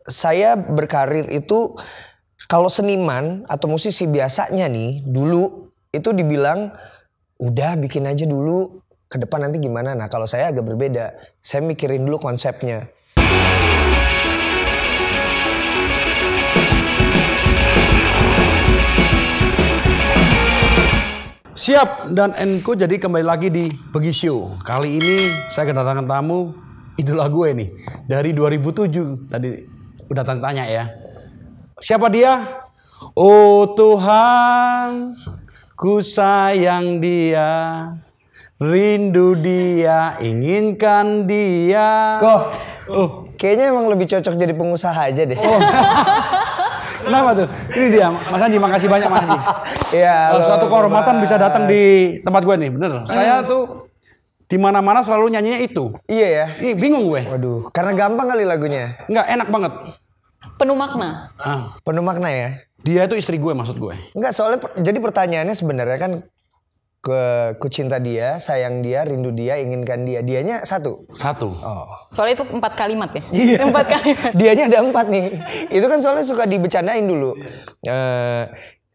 saya berkarir itu kalau seniman atau musisi biasanya nih dulu itu dibilang udah bikin aja dulu ke depan nanti gimana. Nah kalau saya agak berbeda. Saya mikirin dulu konsepnya. Siap dan Enko jadi kembali lagi di Begi Show. Kali ini saya kedatangan tamu idola gue nih dari 2007. Tadi udah tanya ya. Siapa dia? Oh Tuhan, ku sayang dia, rindu dia, inginkan dia. Kok? Kayaknya emang lebih cocok jadi pengusaha aja deh. Oh. Kenapa tuh? Ini dia, Mas Anji, makasih banyak Mas Anji. Ya, suatu kehormatan bisa datang di tempat gue nih, bener. Saya tuh di mana-mana selalu nyanyinya itu. Iya ya. Ih, bingung gue. Waduh, karena gampang kali lagunya. Enggak, enak banget. Penuh makna. Penuh makna ya. Dia itu istri gue maksud gue. Enggak, soalnya jadi pertanyaannya sebenarnya kan ku cinta dia, sayang dia, rindu dia, inginkan dia. Dianya satu. Oh. Soalnya itu 4 kalimat ya? Iya. 4 kalimat. Dianya ada 4 nih. Itu kan soalnya suka dibecandain dulu.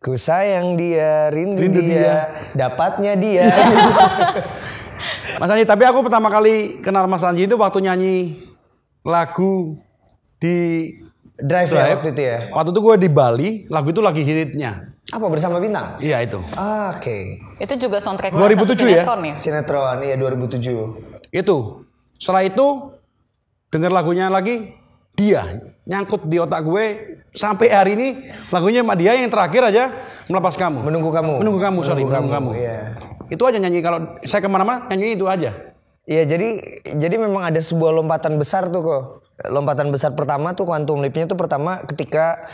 Ku sayang dia, rindu dia, dapatnya dia. Mas Anji, tapi aku pertama kali kenal Mas Anji itu waktu nyanyi lagu di Drive ya waktu itu ya? Waktu itu gue di Bali, lagu itu lagi hitnya. Apa Bersama Bintang? Iya itu. Oke. Itu juga soundtrack 2007 ya? Sinetron, iya 2007. Itu. Setelah itu denger lagunya lagi, dia nyangkut di otak gue sampai hari ini. Lagunya sama dia yang terakhir aja, Melepas Kamu. Menunggu kamu. Menunggu kamu. Iya. Itu aja nyanyi, kalau saya kemana-mana nyanyi itu aja. Iya, jadi memang ada sebuah lompatan besar tuh kok. Lompatan besar pertama tuh Quantum Leap-nya tuh pertama ketika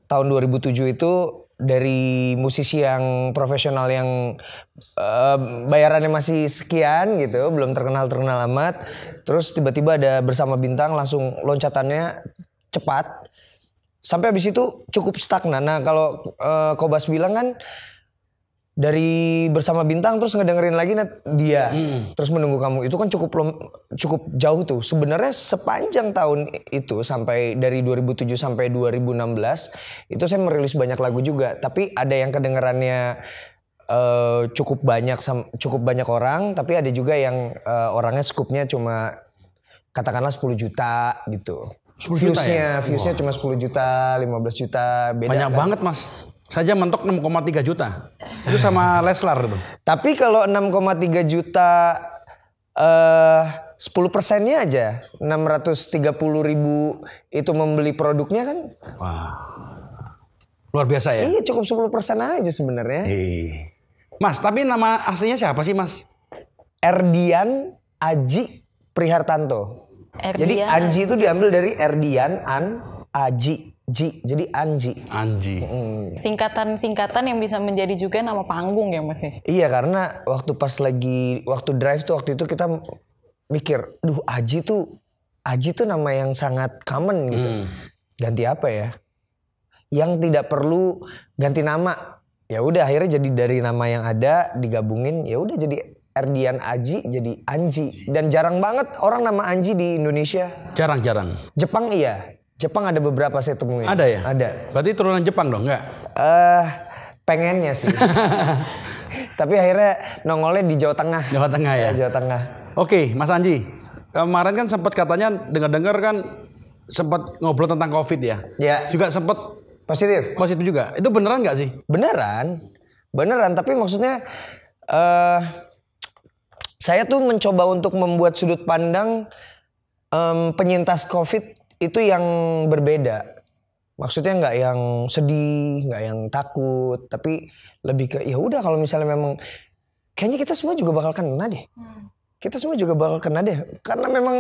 tahun 2007 itu dari musisi yang profesional yang bayarannya masih sekian gitu, belum terkenal amat. Terus tiba-tiba ada Bersama Bintang, langsung loncatannya cepat. Sampai habis itu cukup stagnan. Nah kalau Kobas bilang kan dari Bersama Bintang terus ngedengerin lagi dia terus Menunggu Kamu, itu kan cukup jauh tuh sebenarnya. Sepanjang tahun itu sampai dari 2007 sampai 2016 itu saya merilis banyak lagu juga, tapi ada yang kedengerannya cukup banyak orang, tapi ada juga yang orangnya skupnya cuma katakanlah 10 juta gitu. Viewsnya cuma 10 juta, 15 juta, beda. Banyak kan? banget Mas. Saja mentok 6,3 juta. Itu sama Leslar itu. Tapi kalau 6,3 juta 10%-nya aja 630.000 itu membeli produknya kan. Wah. Luar biasa ya. Iya, cukup 10% aja sebenarnya. Mas, tapi nama aslinya siapa sih Mas? Erdian Aji Prihartanto. Jadi Anji itu diambil dari Erdian, Aji, Ji, jadi Anji. Singkatan yang bisa menjadi juga nama panggung ya Mas ya? Iya, karena waktu Drive tuh waktu itu kita mikir, Aji tuh nama yang sangat common gitu. Ganti apa ya? Yang tidak perlu ganti nama. Ya udah akhirnya jadi dari nama yang ada digabungin, ya udah jadi Erdian Aji jadi Anji. Dan jarang banget orang nama Anji di Indonesia. Jarang. Jepang iya. Jepang ada beberapa saya temuin. Ada ya? Ada. Berarti turunan Jepang dong, enggak? Pengennya sih. Tapi akhirnya nongolnya di Jawa Tengah. Jawa Tengah ya? Jawa Tengah. Oke, Mas Anji. Kemarin kan sempat katanya dengar-dengar kan sempat ngobrol tentang COVID ya? Ya. Juga sempat Positif juga. Itu beneran nggak sih? Beneran. Tapi maksudnya saya tuh mencoba untuk membuat sudut pandang penyintas COVID itu yang berbeda. Maksudnya nggak yang sedih, nggak yang takut, tapi lebih ke ya udah kalau misalnya memang kayaknya kita semua juga bakal kena deh. Karena memang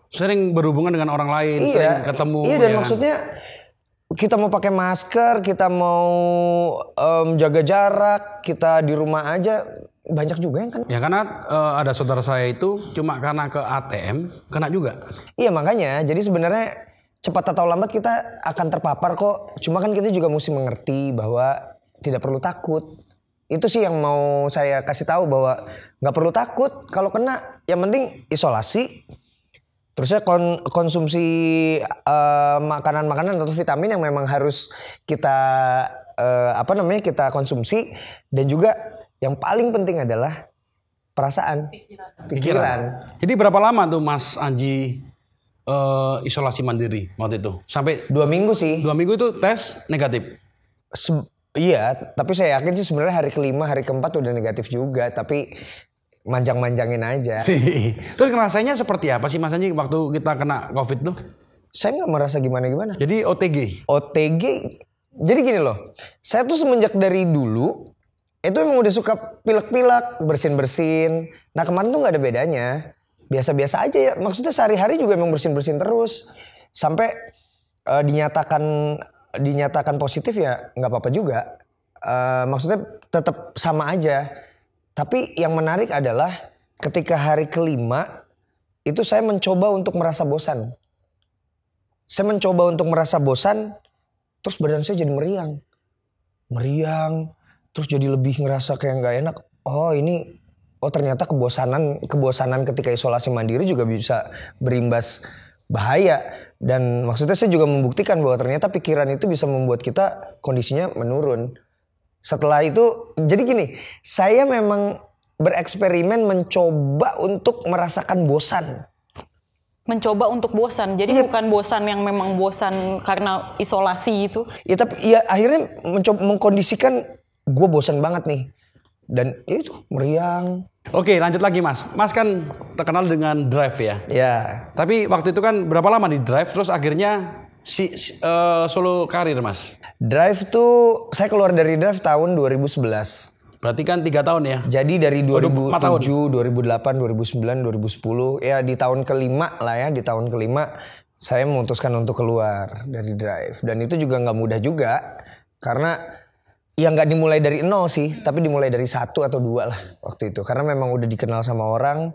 sering berhubungan dengan orang lain, sering ketemu. Iya, dan maksudnya kita mau pakai masker, kita mau jaga jarak, kita di rumah aja banyak juga yang kena. Ya karena ada saudara saya itu cuma karena ke ATM kena juga. Iya makanya, jadi sebenarnya cepat atau lambat kita akan terpapar kok. Cuma kan kita juga mesti mengerti bahwa tidak perlu takut. Itu sih yang mau saya kasih tahu, bahwa nggak perlu takut kalau kena. Yang penting isolasi, Terusnya konsumsi makanan-makanan atau vitamin yang memang harus kita kita konsumsi, dan juga yang paling penting adalah perasaan, pikiran. Jadi berapa lama tuh Mas Anji isolasi mandiri waktu itu? Sampai 2 minggu sih. 2 minggu itu tes negatif. Iya, tapi saya yakin sih sebenarnya hari kelima, hari keempat udah negatif juga, tapi manjang-manjangin aja. Terus rasanya seperti apa sih Mas Anji waktu kita kena COVID tuh? Saya nggak merasa gimana-gimana. Jadi OTG, jadi gini loh, saya tuh semenjak dari dulu itu emang udah suka pilek-pilek, bersin-bersin. Nah kemarin tuh nggak ada bedanya, biasa-biasa aja ya. Maksudnya sehari-hari juga emang bersin-bersin terus, sampai dinyatakan positif ya nggak apa-apa juga. Maksudnya tetap sama aja. Tapi yang menarik adalah ketika hari kelima itu saya mencoba untuk merasa bosan. Terus badan saya jadi meriang, terus jadi lebih ngerasa kayak nggak enak. Ternyata kebosanan ketika isolasi mandiri juga bisa berimbas bahaya. Dan maksudnya saya juga membuktikan bahwa ternyata pikiran itu bisa membuat kita kondisinya menurun. Setelah itu, jadi gini, saya memang bereksperimen mencoba untuk merasakan bosan. Mencoba untuk bosan, jadi bukan bosan yang memang bosan karena isolasi itu. Ya tapi ya akhirnya mencoba mengkondisikan gue bosan banget nih. Dan itu meriang. Oke, lanjut lagi Mas. Mas kan terkenal dengan Drive ya. Ya. Tapi waktu itu kan berapa lama di Drive, terus akhirnya solo karir Mas? Drive tuh saya keluar dari Drive tahun 2011. Berarti kan 3 tahun ya? Jadi dari 2007, 4 tahun. 2008, 2009, 2010. Ya di tahun kelima lah ya. Di tahun kelima saya memutuskan untuk keluar dari Drive. Dan itu juga gak mudah juga. Karena ya gak dimulai dari 0 sih. Tapi dimulai dari 1 atau 2 lah waktu itu. Karena memang udah dikenal sama orang.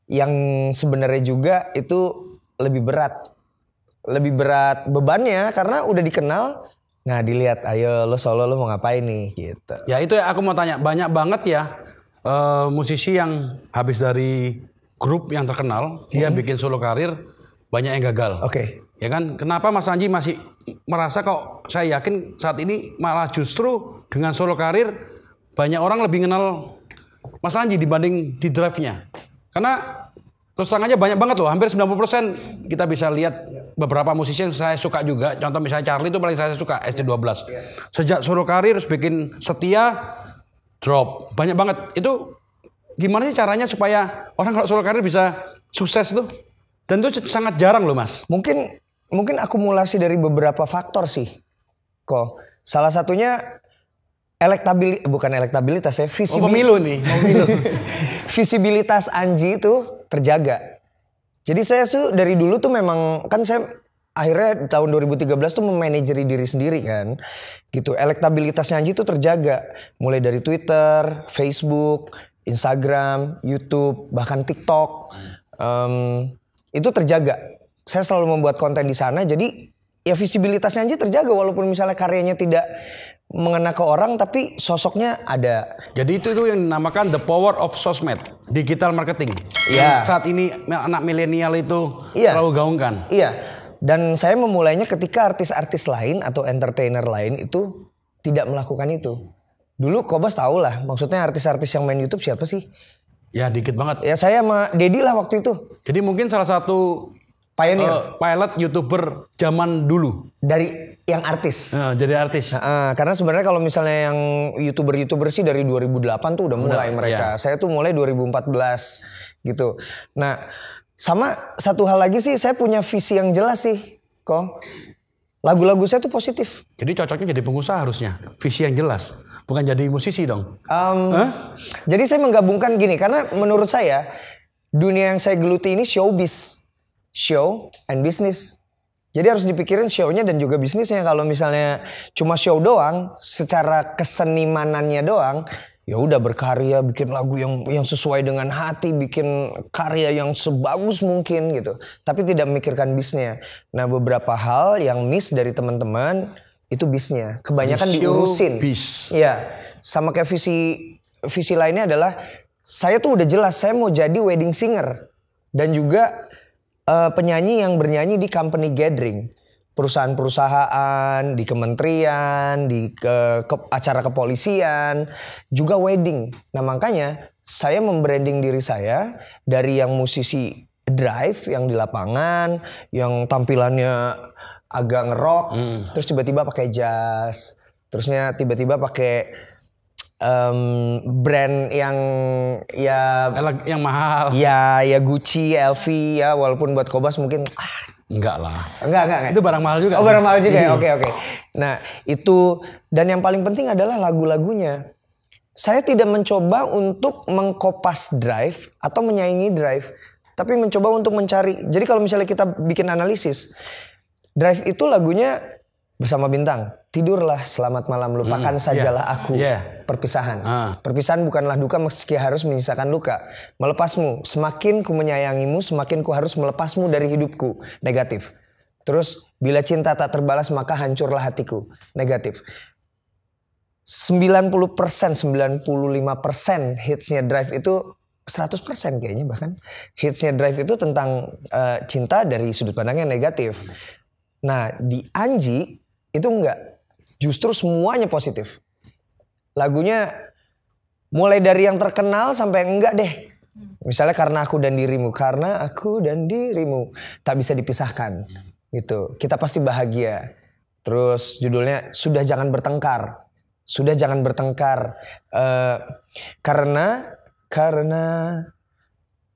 Yang sebenarnya juga itu lebih berat bebannya karena udah dikenal. Nah dilihat, ayo lo solo lo mau ngapain nih gitu. Ya itu ya aku mau tanya, banyak banget ya musisi yang habis dari grup yang terkenal dia bikin solo karir, banyak yang gagal. Oke. Ya kan, kenapa Mas Anji masih merasa kok saya yakin saat ini malah justru dengan solo karir banyak orang lebih kenal Mas Anji dibanding di Drive-nya. Karena terus terang aja banyak banget loh, hampir 90% kita bisa lihat beberapa musisi yang saya suka juga. Contoh misalnya Charlie itu paling saya suka, ST12. Sejak solo karir terus bikin Setia, drop. Banyak banget. Itu gimana sih caranya supaya orang kalau solo karir bisa sukses tuh? Dan itu sangat jarang loh Mas. Mungkin akumulasi dari beberapa faktor sih. Salah satunya bukan elektabilitas ya, pemilu nih. Visibilitas Anji itu terjaga. Jadi saya dari dulu tuh memang kan saya akhirnya tahun 2013 tuh memanajeri diri sendiri kan. Gitu. Elektabilitasnya Anji tuh terjaga. Mulai dari Twitter, Facebook, Instagram, YouTube, bahkan TikTok. Itu terjaga. Saya selalu membuat konten di sana, jadi ya visibilitasnya Anji terjaga walaupun misalnya karyanya tidak mengena ke orang tapi sosoknya ada. Jadi itu tuh yang dinamakan the power of sosmed, digital marketing. Iya. Saat ini anak milenial itu selalu gaungkan. Iya. Dan saya memulainya ketika artis-artis lain atau entertainer lain itu tidak melakukan itu. Dulu Kobas tahu lah, maksudnya artis-artis yang main YouTube siapa sih? Ya dikit banget. Ya saya sama Dedi lah waktu itu. Jadi mungkin salah satu pilot YouTuber zaman dulu. Dari yang artis. Jadi artis. Karena sebenarnya kalau misalnya yang YouTuber sih dari 2008 tuh udah mulai mereka. Saya tuh mulai 2014 gitu. Nah sama satu hal lagi sih, saya punya visi yang jelas sih. Lagu-lagu saya tuh positif. Jadi cocoknya jadi pengusaha harusnya. Visi yang jelas. Bukan jadi musisi dong. Jadi saya menggabungkan gini. Karena menurut saya dunia yang saya geluti ini showbiz. Show and business. Jadi harus dipikirin show-nya dan juga bisnisnya. Kalau misalnya cuma show doang, secara kesenimanannya doang, ya udah berkarya, bikin lagu yang sesuai dengan hati, bikin karya yang sebagus mungkin gitu. Tapi tidak memikirkan bisnisnya. Nah beberapa hal yang miss dari teman-teman itu bisnisnya. Kebanyakan diurusin. Iya. Sama kayak visi lainnya adalah saya tuh udah jelas saya mau jadi wedding singer dan juga penyanyi yang bernyanyi di company gathering, perusahaan-perusahaan, di kementerian, di acara kepolisian, juga wedding. Nah makanya saya membranding diri saya dari yang musisi drive yang di lapangan, yang tampilannya agak ngerok, terus tiba-tiba pakai jazz, terusnya tiba-tiba pakai brand yang yang mahal. Ya Gucci, LV ya, walaupun buat Kobas mungkin Enggak lah. Enggak. Itu barang mahal juga. Oh, barang mahal juga ya. Oke. Nah, itu dan yang paling penting adalah lagu-lagunya. Saya tidak mencoba untuk mengkopas drive atau menyaingi drive, tapi mencoba untuk mencari. Jadi kalau misalnya kita bikin analisis, drive itu lagunya Bersama Bintang, tidurlah selamat malam, lupakan sajalah aku. Perpisahan. Perpisahan bukanlah duka meski harus menyisakan luka. Melepasmu, semakin ku menyayangimu, semakin ku harus melepasmu dari hidupku. Negatif. Terus, bila cinta tak terbalas maka hancurlah hatiku. Negatif. 90%, 95% hitsnya Drive itu 100% kayaknya bahkan. Hitsnya Drive itu tentang cinta dari sudut pandang yang negatif. Nah, di Anji itu enggak, justru semuanya positif. Lagunya mulai dari yang terkenal sampai enggak deh. Misalnya Karena Aku dan Dirimu, karena aku dan dirimu tak bisa dipisahkan. Gitu. Kita pasti bahagia. Terus judulnya Sudah Jangan Bertengkar. Sudah Jangan Bertengkar. Karena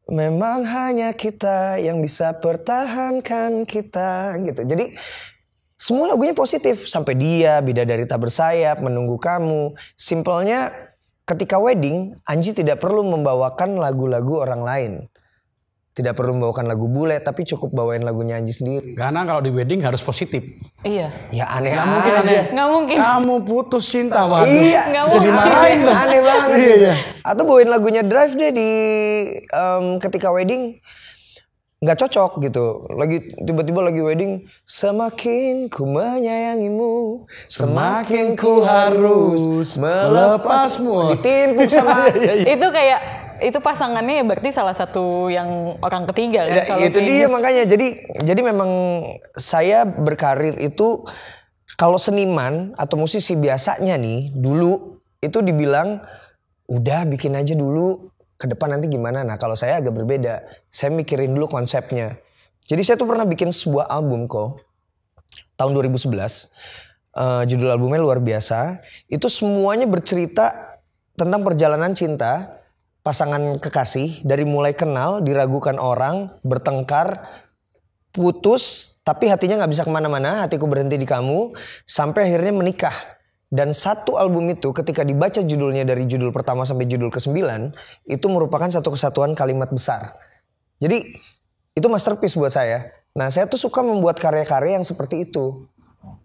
memang hanya kita yang bisa pertahankan kita gitu. Jadi semua lagunya positif. Sampai Dia, Bidadari Tak Bersayap, Menunggu Kamu. Simpelnya ketika wedding, Anji tidak perlu membawakan lagu-lagu orang lain. Tidak perlu membawakan lagu bule, tapi cukup bawain lagunya Anji sendiri. Karena kalau di wedding harus positif. Iya. Ya aneh Gak mungkin aneh. Nggak mungkin. Kamu putus cinta, waduh. Iya. Nggak Bisa mungkin. dimarahin dong. Aneh banget. Iya. Atau bawain lagunya Drive deh di ketika wedding. Nggak cocok gitu. Lagi tiba-tiba lagi wedding, semakin ku menyayangimu, semakin ku harus melepasmu. Ditimpuk sama Itu kayak itu pasangannya ya berarti salah satu yang orang ketiga kan. Kalau itu kayak dia gitu. makanya. Jadi memang saya berkarir itu kalau seniman atau musisi biasanya nih dulu itu dibilang udah bikin aja dulu, ke depan nanti gimana. Nah kalau saya agak berbeda. Saya mikirin dulu konsepnya. Jadi saya tuh pernah bikin sebuah album kok. Tahun 2011. Judul albumnya luar biasa. Itu semuanya bercerita tentang perjalanan cinta. Pasangan kekasih. Dari mulai kenal, diragukan orang, bertengkar, putus. Tapi hatinya gak bisa kemana-mana. Hatiku berhenti di kamu. Sampai akhirnya menikah. Dan satu album itu ketika dibaca judulnya dari judul pertama sampai judul ke-9 itu merupakan satu kesatuan kalimat besar. Jadi itu masterpiece buat saya. Nah saya tuh suka membuat karya-karya yang seperti itu.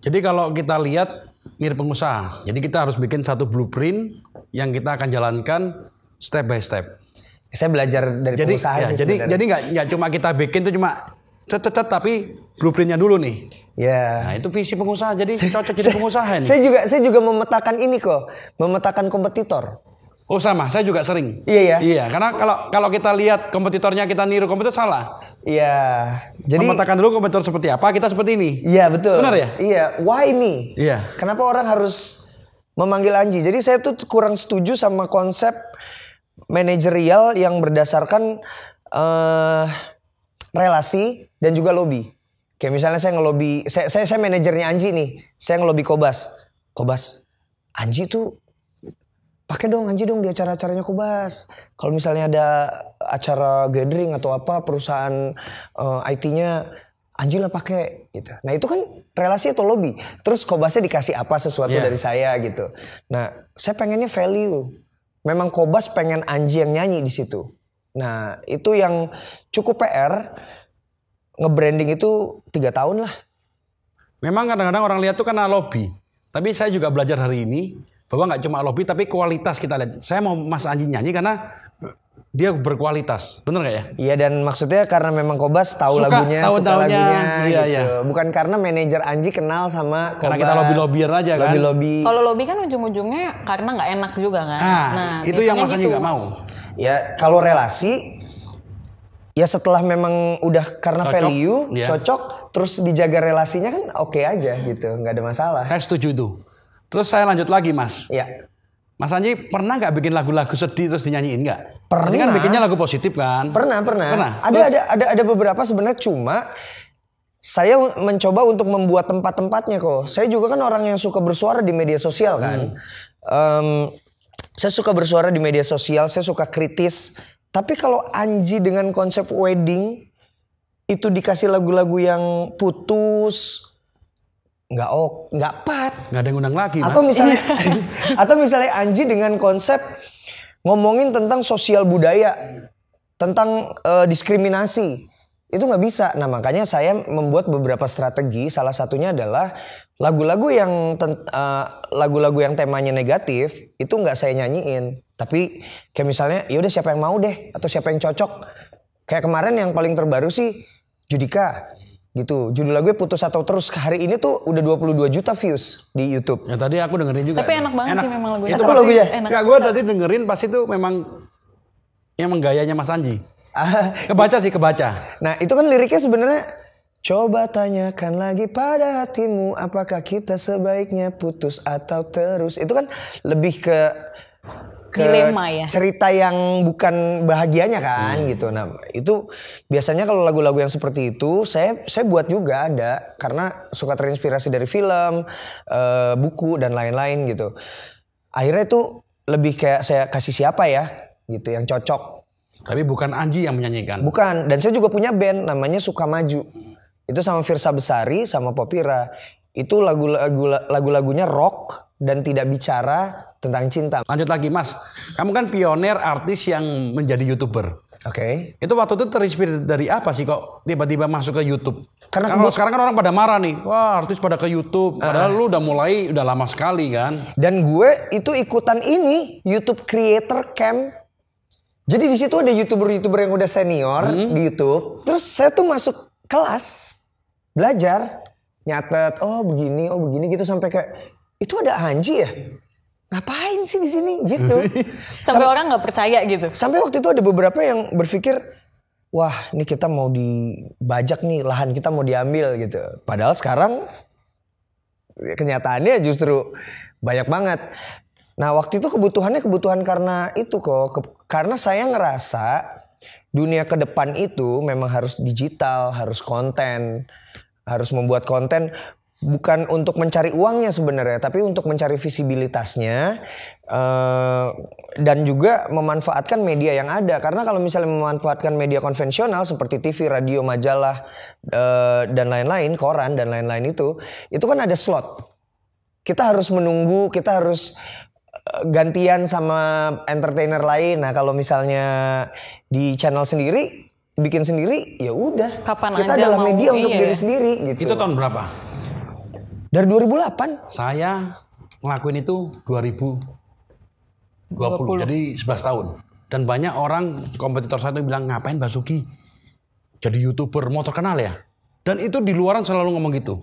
Jadi kalau kita lihat mirip pengusaha. Jadi kita harus bikin satu blueprint yang kita akan jalankan step by step. Saya belajar dari pengusaha sih sebenarnya. Jadi nggak cuma kita bikin tuh cuma cet tapi blueprintnya dulu nih. Ya. Nah itu visi pengusaha, jadi cocok jadi pengusaha nih. Saya juga memetakan ini kok, memetakan kompetitor. Oh sama, saya juga sering. Iya ya. Iya, karena kalau kita lihat kompetitornya kita niru kompetitor salah. Iya. Jadi memetakan dulu kompetitor seperti apa, kita seperti ini. Iya betul. Benar ya? Iya. Why me? Iya. Kenapa orang harus memanggil Anji? Jadi saya tuh kurang setuju sama konsep manajerial yang berdasarkan relasi dan juga lobby. Kayak misalnya saya ngelobi, saya manajernya Anji nih, saya ngelobi Kobas, Anji tuh pakai dong Anji dong di acara-acaranya Kobas. Kalau misalnya ada acara gathering atau apa perusahaan IT-nya, Anji lah pakai gitu. Nah itu kan relasi atau lobby. Terus Kobasnya dikasih apa sesuatu dari saya gitu. Nah saya pengennya value. Memang Kobas pengen Anji yang nyanyi di situ. Nah itu yang cukup PR. Nge-branding itu 3 tahun lah. Memang kadang-kadang orang lihat tuh karena lobby. Tapi saya juga belajar hari ini bahwa nggak cuma lobby tapi kualitas kita lihat. Saya mau Mas Anji nyanyi karena dia berkualitas. Bener nggak ya? Iya dan maksudnya karena memang Kobas tahu suka lagunya, suka lagunya iya, gitu. iya. Bukan karena manajer Anji kenal sama Kobas. Karena kita lobby-lobbyan aja kan. Lobby-lobby. Kalau lobby kan ujung-ujungnya karena nggak enak juga kan. Nah itu yang Mas Anji nggak mau. Ya kalau relasi Ya setelah memang udah karena Cocok, value, ya. cocok, terus dijaga relasinya kan oke aja gitu, nggak ada masalah. Saya setuju itu. Terus saya lanjut lagi Mas. Ya. Mas Anji pernah nggak bikin lagu-lagu sedih terus dinyanyiin nggak? Pernah. Tadi kan bikinnya lagu positif kan? Pernah. Ada beberapa sebenarnya, cuma saya mencoba untuk membuat tempat-tempatnya kok. Saya juga kan orang yang suka bersuara di media sosial kan. Saya suka bersuara di media sosial, saya suka kritis. Tapi kalau Anji dengan konsep wedding itu dikasih lagu-lagu yang putus, nggak pas. Nggak ada yang undang lagi, Mas. Atau misalnya Anji dengan konsep ngomongin tentang sosial budaya, tentang diskriminasi, itu nggak bisa. Nah makanya saya membuat beberapa strategi. Salah satunya adalah lagu-lagu yang temanya negatif itu nggak saya nyanyiin. Tapi kayak misalnya ya udah siapa yang mau deh, atau siapa yang cocok. Kayak kemarin yang paling terbaru sih Judika gitu. Judul lagunya Putus Atau Terus. Hari ini tuh udah 22 juta views di YouTube. Ya tadi aku dengerin juga. Tapi enak banget sih memang lagunya. Itu Enak pasti, lagunya? Enak. Enggak, gue tadi dengerin pas itu memang gayanya Mas Anji. Kebaca. Nah itu kan liriknya sebenarnya, coba tanyakan lagi pada hatimu, apakah kita sebaiknya putus atau terus. Itu kan lebih ke dilema ya, cerita yang bukan bahagianya kan gitu. Nah itu biasanya kalau lagu-lagu yang seperti itu saya buat juga ada, karena suka terinspirasi dari film, buku dan lain-lain gitu. Akhirnya itu lebih kayak saya kasih siapa ya gitu yang cocok. Tapi bukan Anji yang menyanyikan. Bukan, dan saya juga punya band namanya Suka Maju. Itu sama Firsa Besari sama Popira. Itu lagu-lagunya rock dan tidak bicara tentang cinta. Lanjut lagi Mas, kamu kan pionir artis yang menjadi YouTuber. Oke. Itu waktu itu terinspirasi dari apa sih kok tiba-tiba masuk ke YouTube? Karena Kalau sekarang kan orang pada marah nih, wah artis pada ke YouTube. Padahal lu udah lama sekali kan. Dan gue itu ikutan ini YouTube Creator Camp. Jadi di situ ada YouTuber-YouTuber yang udah senior di YouTube. Terus saya tuh masuk kelas belajar, nyatet, oh begini gitu sampai kayak itu ada Anji ya? Ngapain sih di sini gitu. Sampai orang nggak percaya gitu. Sampai waktu itu ada beberapa yang berpikir, wah ini kita mau dibajak nih, lahan kita mau diambil gitu. Padahal sekarang kenyataannya justru banyak banget. Nah waktu itu kebutuhan karena itu kok. Karena saya ngerasa dunia ke depan itu memang harus digital, harus konten. Harus membuat konten bukan untuk mencari uangnya sebenarnya, tapi untuk mencari visibilitasnya dan juga memanfaatkan media yang ada. Karena kalau misalnya memanfaatkan media konvensional seperti TV, radio, majalah dan lain-lain, koran dan lain-lain itu kan ada slot. Kita harus menunggu, kita harus gantian sama entertainer lain. Nah kalau misalnya di channel sendiri, bikin sendiri, ya udah. Kapan kita aja adalah mau, media untuk iya. diri sendiri gitu. Itu tahun berapa? Dari 2008. Saya ngelakuin itu 2020. Jadi 11 tahun. Dan banyak orang kompetitor saya itu bilang, ngapain Basuki jadi YouTuber, mau terkenal ya? Dan itu di luaran selalu ngomong gitu.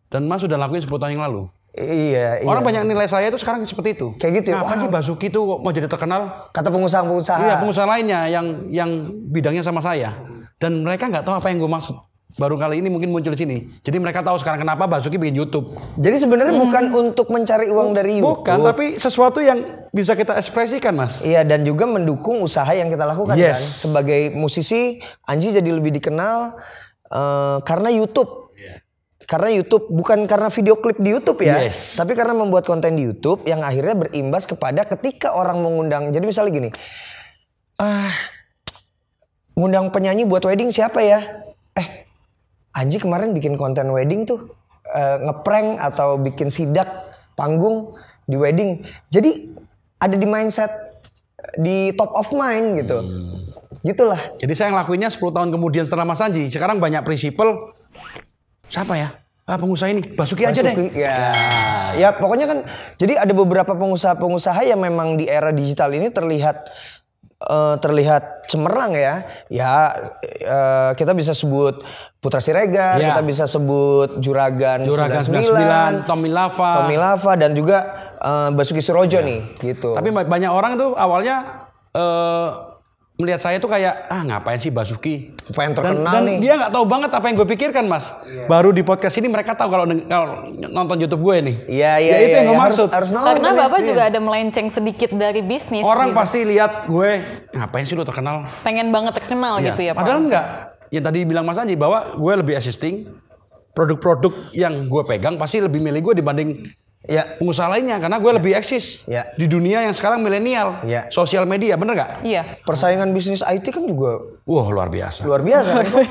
Dan Mas sudah lakuin 10 tahun yang lalu. Iya. Orang banyak nilai saya itu sekarang seperti itu. Kayak gitu ya. Ngapain sih Basuki itu mau jadi terkenal? Kata pengusaha-pengusaha. Iya, pengusaha lainnya yang bidangnya sama saya. Dan mereka nggak tahu apa yang gue maksud. Baru kali ini mungkin muncul di sini. Jadi mereka tahu sekarang kenapa Basuki bikin YouTube. Jadi sebenarnya bukan untuk mencari uang dari YouTube. Bukan, tapi sesuatu yang bisa kita ekspresikan, Mas. Iya, dan juga mendukung usaha yang kita lakukan kan. Sebagai musisi, Anji jadi lebih dikenal karena YouTube. Karena YouTube, bukan karena video klip di YouTube ya. Tapi karena membuat konten di YouTube yang akhirnya berimbas kepada ketika orang mengundang. Jadi misalnya gini, ngundang penyanyi buat wedding siapa ya? Anji kemarin bikin konten wedding tuh, ngeprank atau bikin sidak panggung di wedding. Jadi ada di mindset, di top of mind gitu. Gitulah. Jadi saya ngelakuinnya 10 tahun kemudian setelah Mas Anji. Sekarang banyak prinsipal. Siapa ya? Pengusaha ini. Basuki aja deh. Ya pokoknya kan. Jadi ada beberapa pengusaha-pengusaha yang memang di era digital ini terlihat cemerlang ya. Kita bisa sebut Putra Siregar, kita bisa sebut Juragan 99, Tommy Lava dan juga Basuki Surojo nih gitu. Tapi banyak orang tuh awalnya melihat saya tuh kayak ngapain sih Basuki? Pengen terkenal dan nih. dia nggak tahu banget apa yang gue pikirkan Mas. Baru di podcast ini mereka tahu kalau nonton YouTube gue nih. Iya. Ya, itu yang gue maksud. Harus nonton. Karena ya. Bapak juga ada melenceng sedikit dari bisnis. Orang gitu. pasti lihat gue ngapain sih lu terkenal? Pengen banget terkenal Iya. gitu ya Pak. Padahal enggak. Yang tadi bilang Mas Anji bahwa gue lebih assisting. Produk-produk yang gue pegang pasti lebih milih gue dibanding pengusaha lainnya karena gue lebih eksis di dunia yang sekarang milenial, sosial media, bener nggak? Iya. Persaingan bisnis IT kan juga luar biasa. Luar biasa kan kok.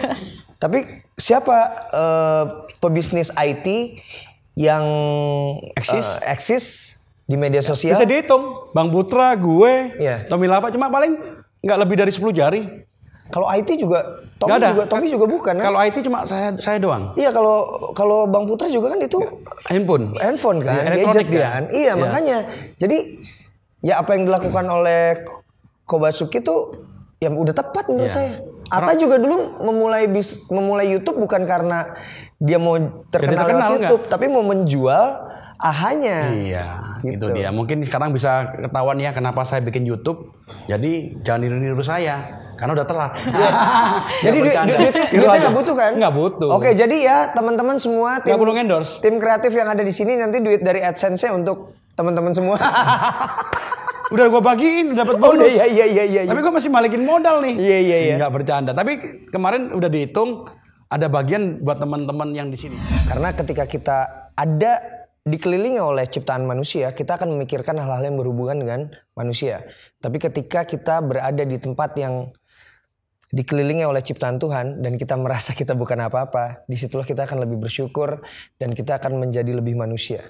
Tapi siapa pebisnis IT yang eksis di media sosial? Bisa dihitung, Bang Putra, gue, Tommy Lava cuma paling nggak lebih dari 10 jari. Kalau IT juga Tommy juga bukan kan? Kalau IT cuma saya doang. Iya, kalau Bang Putra juga kan itu handphone kan, elektronik gadget kan. Iya, makanya. Jadi ya apa yang dilakukan oleh Ko Basuki itu yang udah tepat menurut saya. Atta juga dulu memulai YouTube bukan karena dia mau terkenal lewat YouTube, tapi mau menjual ahanya. Iya, gitu. Itu dia. Mungkin sekarang bisa ketahuan ya kenapa saya bikin YouTube. Jadi jangan niru saya. Karena udah telat. Jadi duitnya nggak butuh kan? Nggak butuh. Oke, jadi ya teman-teman semua tim kreatif yang ada di sini nanti duit dari AdSense-nya untuk teman-teman semua. Udah gue bagiin, dapat bonus. Iya. Tapi gue masih balikin modal nih. Iya. Nggak bercanda. Tapi kemarin udah dihitung ada bagian buat teman-teman yang di sini. Karena ketika kita ada dikelilingi oleh ciptaan manusia, kita akan memikirkan hal-hal yang berhubungan dengan manusia. Tapi ketika kita berada di tempat yang dikelilingi oleh ciptaan Tuhan dan kita merasa kita bukan apa-apa, disitulah kita akan lebih bersyukur dan kita akan menjadi lebih manusia.